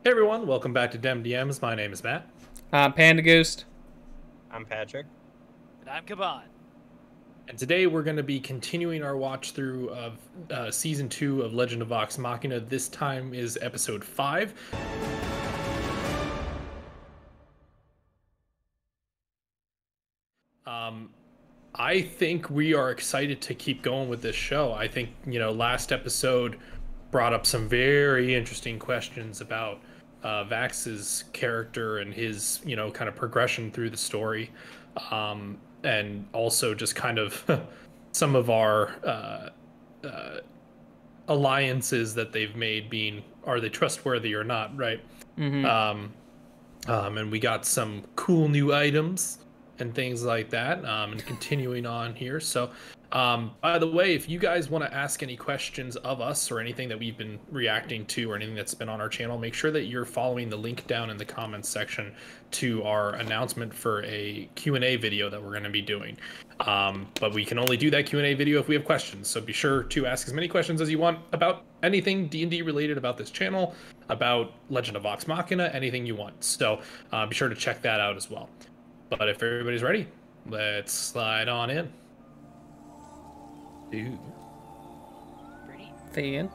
Hey everyone, welcome back to DemDMs. My name is Matt. Panda Ghost. I'm Patrick. And I'm Kabon. And today we're going to be continuing our watch through of Season 2 of Legend of Vox Machina. This time is Episode 5. I think we are excited to keep going with this show. I think, last episode brought up some very interesting questions about Vax's character and his, kind of progression through the story. And also just kind of some of our alliances that they've made being, are they trustworthy or not, right? Mm-hmm. And we got some cool new items and things like that, and continuing on here. So, by the way, if you guys want to ask any questions of us or anything that we've been reacting to or anything that's been on our channel, make sure that you're following the link down in the comments section to our announcement for a Q&A video that we're going to be doing. But we can only do that Q&A video if we have questions. So be sure to ask as many questions as you want about anything D&D related about this channel, about Legend of Vox Machina, anything you want. So be sure to check that out as well. But if everybody's ready, let's slide on in. Dude. Pretty. Fans.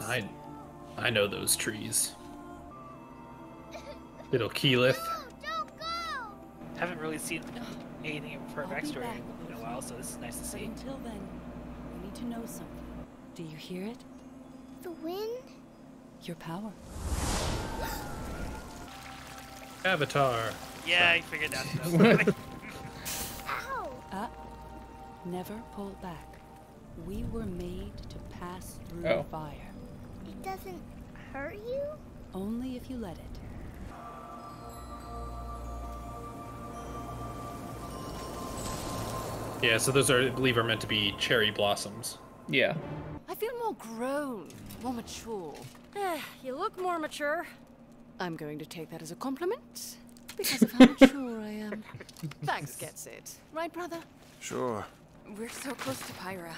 I know those trees. Little Keyleth. Don't go! Haven't really seen anything for a backstory in a while, so this is nice to But see. until then, we need to know something. Do you hear it? The wind? Your power. Avatar. Yeah, I figured that. Ow! Never pull back. We were made to pass through Oh. fire. It doesn't hurt you? Only if you let it. Yeah, so those are, I believe, are meant to be cherry blossoms. Yeah. I feel more grown, more mature. You look more mature. I'm going to take that as a compliment because of how mature I am. Vax gets it, right, brother? Sure. We're so close to Pyra.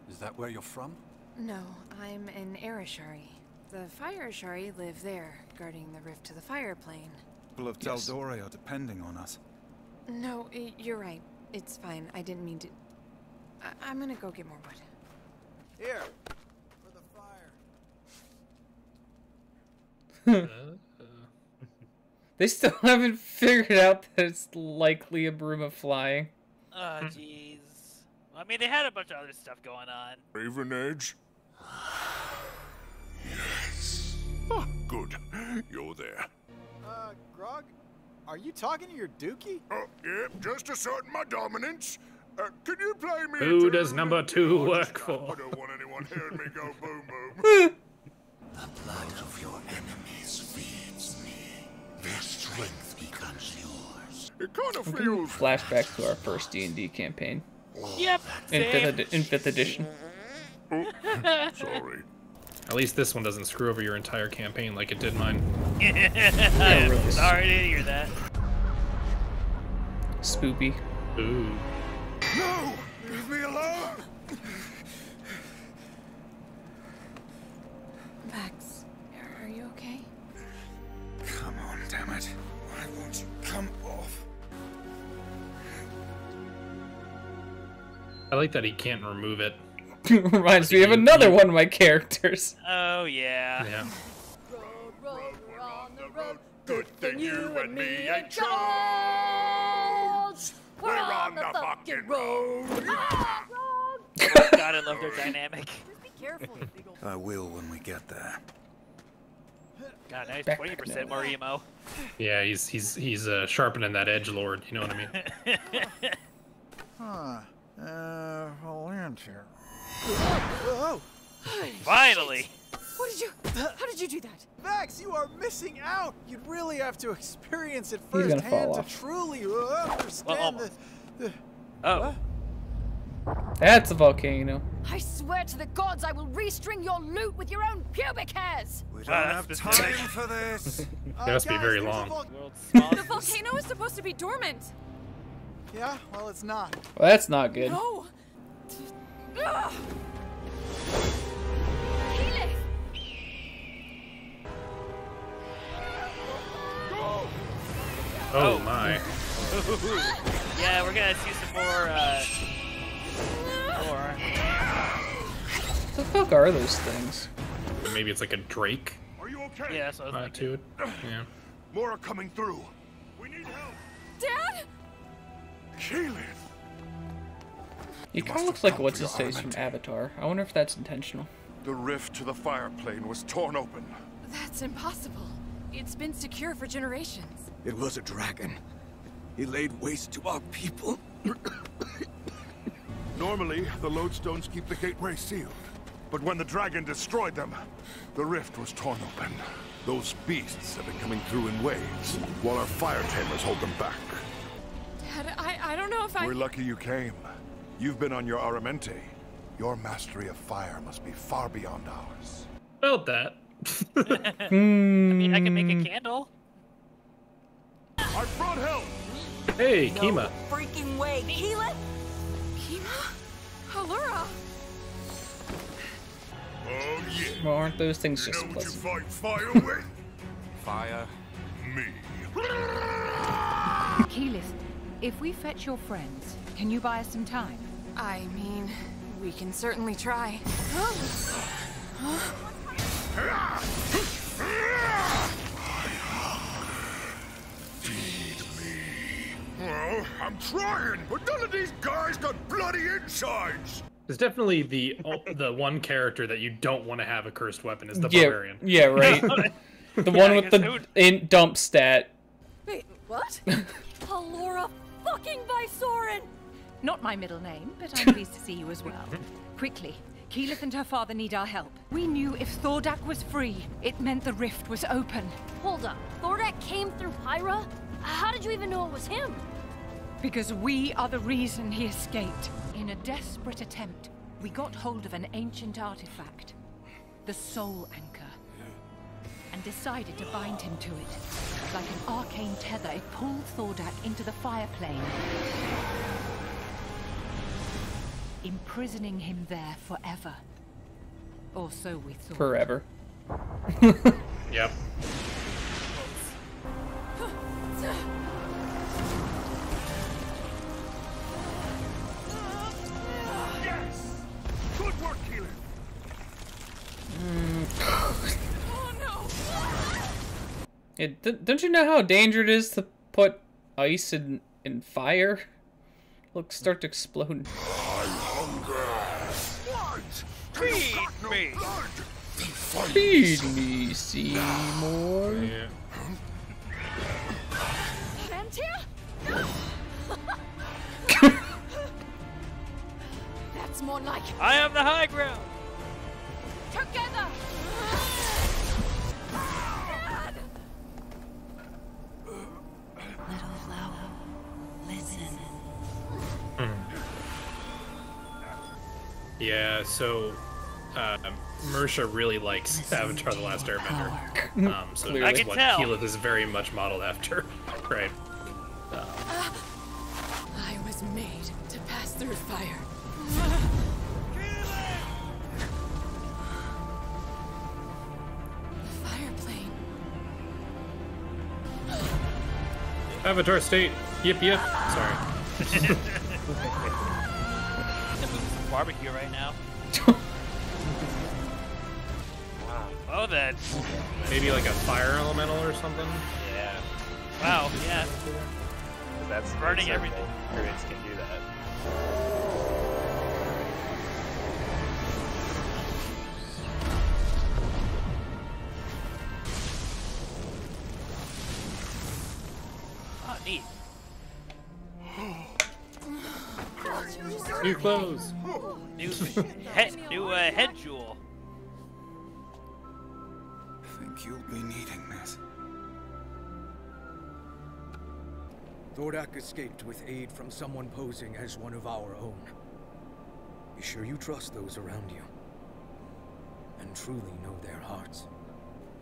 Is that where you're from? No, I'm in Erishari. The Fire Ashari live there, guarding the rift to the fire plane. People of Yes. Teldore are depending on us. No, you're right. It's fine. I didn't mean to. I'm gonna go get more wood. Here, for the fire. They still haven't figured out that it's likely a broom of flying. Oh, jeez. I mean, they had a bunch of other stuff going on. Raven Edge? Yes. Oh, good. You're there. Grog? Are you talking to your dookie? Oh, yeah, just asserting my dominance. Can you play me Who a does tune? number 2 Oh, work just- for? I don't want anyone hearing me go boom boom. The blood of your enemies feeds me. Their strength becomes yours. It kind of feels... Flashback to our first D&D campaign Yep. in Same. fifth edition. Sorry. At least this one doesn't screw over your entire campaign like it did mine. really. Sorry to hear that. Spoopy. Ooh. No! Leave me alone! Vax, are you okay? Come on, damn it. Why won't you come off? I like that he can't remove it. Reminds me of another one of my characters. Oh, yeah. Yeah. We're on the road. Good thing you and me ain't chums. We're on the fucking road. God, I love their dynamic. Just be careful. I will when we get there. God, nice. Back 20% more emo. Yeah, he's sharpening that edge lord, you know what I mean? Huh. I'll land here. Whoa! Finally. What did you? How did you do that? Vax, you are missing out! You'd really have to experience it He's gonna firsthand fall to off. truly understand almost. the... Oh. That's a volcano. I swear to the gods I will restring your loot with your own pubic hairs! We don't have have time time for this. That must be guys, very there's a long. World's The smallest. volcano is supposed to be dormant! Yeah, well, it's not. Well, that's not good. No! Ugh. Keyleth! Oh my. Yeah, we're gonna see some more. What the fuck are those things? Maybe it's like a drake. Are you okay? Yeah, so I was To it. Yeah. More are coming through. We need help. Dad? Keyleth! He kind of looks like what's his face from Avatar. I wonder if that's intentional. The rift to the fire plane was torn open. That's impossible. It's been secure for generations. It was a dragon. He laid waste to our people. Normally, the lodestones keep the gateway sealed. But when the dragon destroyed them, the rift was torn open. Those beasts have been coming through in waves, while our fire tamers hold them back. Dad, I don't know if I... We're lucky you came. You've been on your Aramente. Your mastery of fire must be far beyond ours. Felt that. I mean, I can make a candle. I brought help! Hey, Kima. Freaking way, Keyleth! Kima? Allura? Oh yeah. Well, aren't those things You just know what you pleasant? fight fire with? Fire. Me. Keyleth, if we fetch your friends, can you buy us some time? I mean, we can certainly try. Feed me. Well, I'm trying, but none of these guys got bloody insides. There's definitely the one character that you don't want to have a cursed weapon is the Yeah, barbarian. yeah, right. The one with the dump stat. Wait, what? Allura fucking Vysoren! Not my middle name, but I'm pleased to see you as well. Quickly, Keyleth and her father need our help. We knew if Thordak was free, it meant the rift was open. Hold up. Thordak came through Pyra? How did you even know it was him? Because we are the reason he escaped. In a desperate attempt, we got hold of an ancient artifact, the Soul Anchor, and decided to bind him to it. Like an arcane tether, it pulled Thordak into the fire plane, imprisoning him there forever. Or so we thought. Forever. Yep. Yes! Good work, Keyleth. Oh no! Yeah, don't you know how dangerous it is to put ice in fire? Look, start exploding. I hunger. What? Feed me. Feed me, Seymour. Yeah. Mantia? That's more like I am the high ground. together! Dad! Little flower, listen. Yeah, so Mersha really likes Avatar The Last Airbender. So Clearly. that's I can what tell. Keyleth is very much modeled after. Right. I was made to pass through fire. The fire plane. Avatar State. Yip yip. Sorry. Barbecue right now. Oh, that. Maybe like a fire elemental or something. Yeah. Wow. Yeah. That's Burning everything. Experience can do that. Oh, neat. New clothes. New head jewel. Think you'll be needing this. Thordak escaped with aid from someone posing as one of our own. Be sure you trust those around you. And truly know their hearts.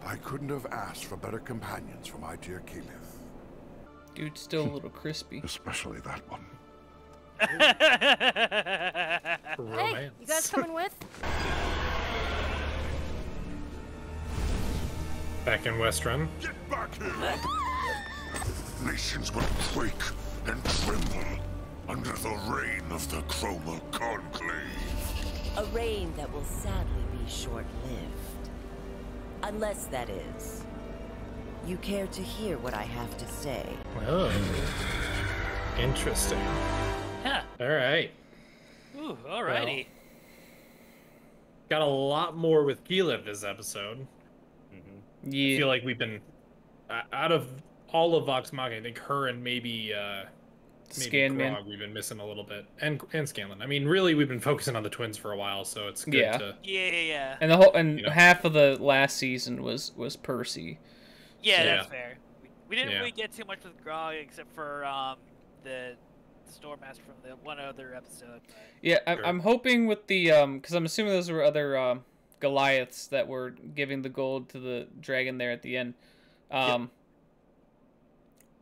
I couldn't have asked for better companions for my dear Keyleth. Dude's still a little crispy. Especially that one. Hey, you guys coming with? Back in West Run. Get back here! Nations will quake and tremble under the reign of the Chroma Conclave. A reign that will sadly be short-lived. Unless, that is, you care to hear what I have to say. Oh. Interesting. Huh. Alright. Ooh, alrighty. Well, got a lot more with Gila this episode. Yeah. I feel like we've been out of all of Vox Machina, I think her and maybe Scanman. Grog we've been missing a little bit, and Scanlan. I mean, really, we've been focusing on the twins for a while, so it's good to. Yeah. And the whole half of the last season was Percy. Yeah, that's fair. We didn't really get too much with Grog except for the Stormmaster from the one other episode. But... Yeah, I'm hoping with the because I'm assuming those were other Goliaths that were giving the gold to the dragon there at the end.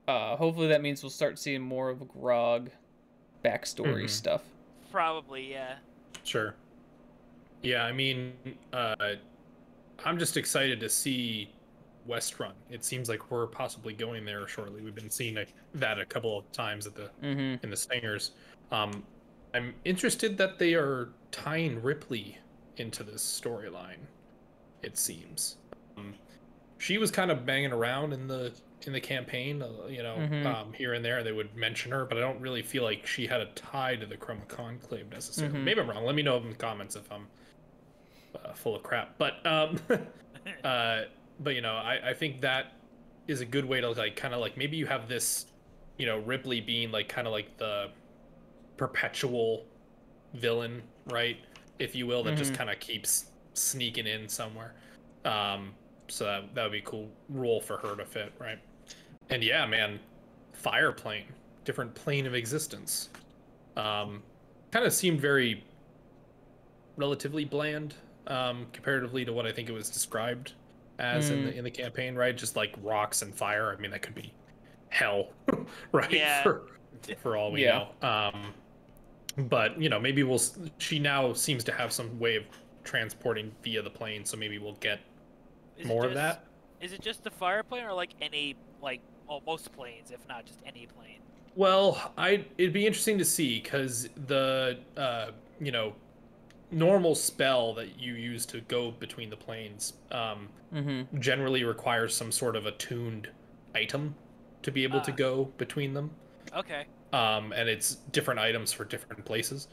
Hopefully that means we'll start seeing more of Grog backstory stuff. Probably, yeah. Sure. Yeah, I mean, I'm just excited to see West Run. It seems like we're possibly going there shortly. We've been seeing that a couple of times at the in the Stingers. I'm interested that they are tying Ripley into this storyline. It seems she was kind of banging around in the campaign, here and there. They would mention her, but I don't really feel like she had a tie to the Chroma Conclave necessarily. Maybe I'm wrong. Let me know in the comments if I'm full of crap. But I think that is a good way to maybe you have this, Ripley being kind of like the perpetual villain, right, if you will, that just kind of keeps sneaking in somewhere. So that would be a cool role for her to fit, right? And yeah, man, fire plane, different plane of existence. Kind of seemed very relatively bland comparatively to what I think it was described as in the campaign, right? Just like rocks and fire. I mean, that could be hell, right? Yeah. For all we know. But maybe she now seems to have some way of transporting via the plane, so maybe we'll get more of that. Is it just the fire plane, or any most planes, if not just any plane? Well, it'd be interesting to see, because the normal spell that you use to go between the planes generally requires some sort of attuned item to be able to go between them. Okay. And it's different items for different places.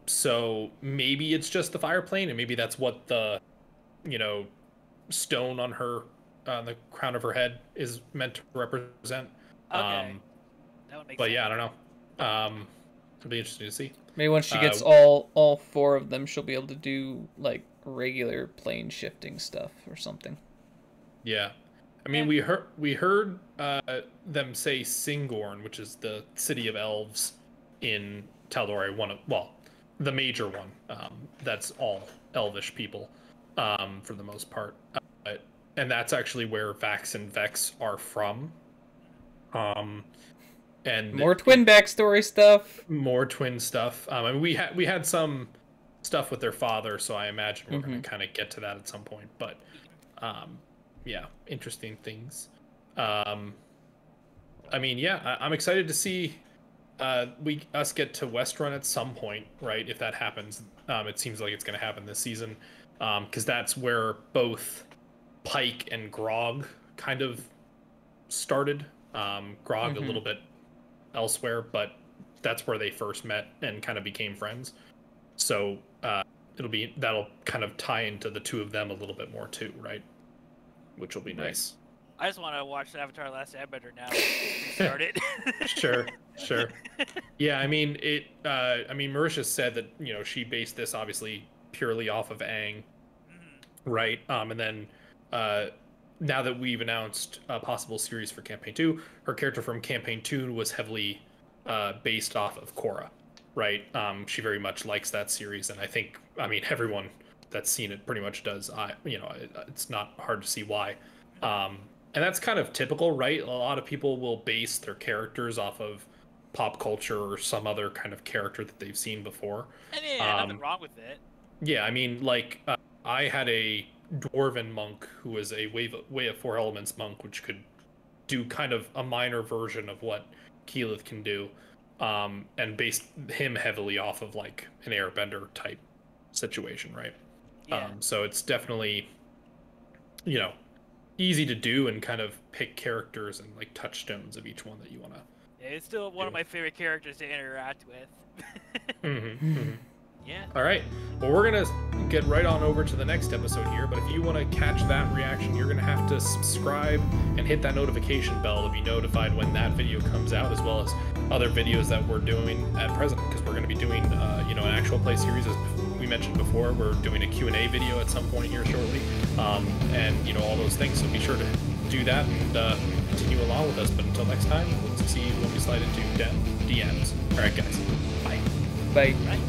So maybe it's just the fire plane, and maybe that's what the stone on the crown of her head is meant to represent. Okay. That would make sense. Yeah, I don't know. It'll be interesting to see. Maybe once she gets all four of them, she'll be able to do regular plane shifting stuff or something. Yeah. I mean, we heard them say Singorn, which is the city of elves in Tal'Dorei, the major one. That's all elvish people, for the most part. And that's actually where Vax and Vex are from. And more twin backstory stuff. More twin stuff. I mean, we had some stuff with their father, so I imagine we're going to kind of get to that at some point. But yeah, interesting things. I mean, yeah, I'm excited to see us get to West Run at some point, right? If that happens, it seems like it's going to happen this season, because that's where both Pike and Grog kind of started. Grog a little bit elsewhere, but that's where they first met and kind of became friends. So that'll kind of tie into the two of them a little bit more too, right? Which will be nice. I just want to watch Avatar: Last Airbender now. Started. Sure. Yeah, I mean Marisha said that she based this obviously purely off of Aang, right? And then now that we've announced a possible series for Campaign 2, her character from Campaign 2 was heavily based off of Korra, right? She very much likes that series, and everyone that's seen it pretty much does. It's not hard to see why. And that's kind of typical, right? A lot of people will base their characters off of pop culture or some other kind of character that they've seen before. And yeah, nothing wrong with it. Yeah, I mean, I had a dwarven monk who was a way of four elements monk, which could do kind of a minor version of what Keyleth can do, and based him heavily off of like an airbender type situation, right? Yeah. So it's definitely, you know, easy to do and kind of pick characters and like touchstones of each one that you want to. Yeah, it's still one of my favorite characters to interact with. Yeah. All right. Well, we're going to get right on over to the next episode here, but if you want to catch that reaction, you're going to have to subscribe and hit that notification bell to be notified when that video comes out, as well as other videos that we're doing at present, because we're going to be doing, you know, an actual play series, as we mentioned before. We're doing a Q&A video at some point here shortly, and, you know, all those things. So be sure to do that and continue along with us. But until next time, we'll see you when we slide into DemDMs. All right, guys. Bye. Bye. Right.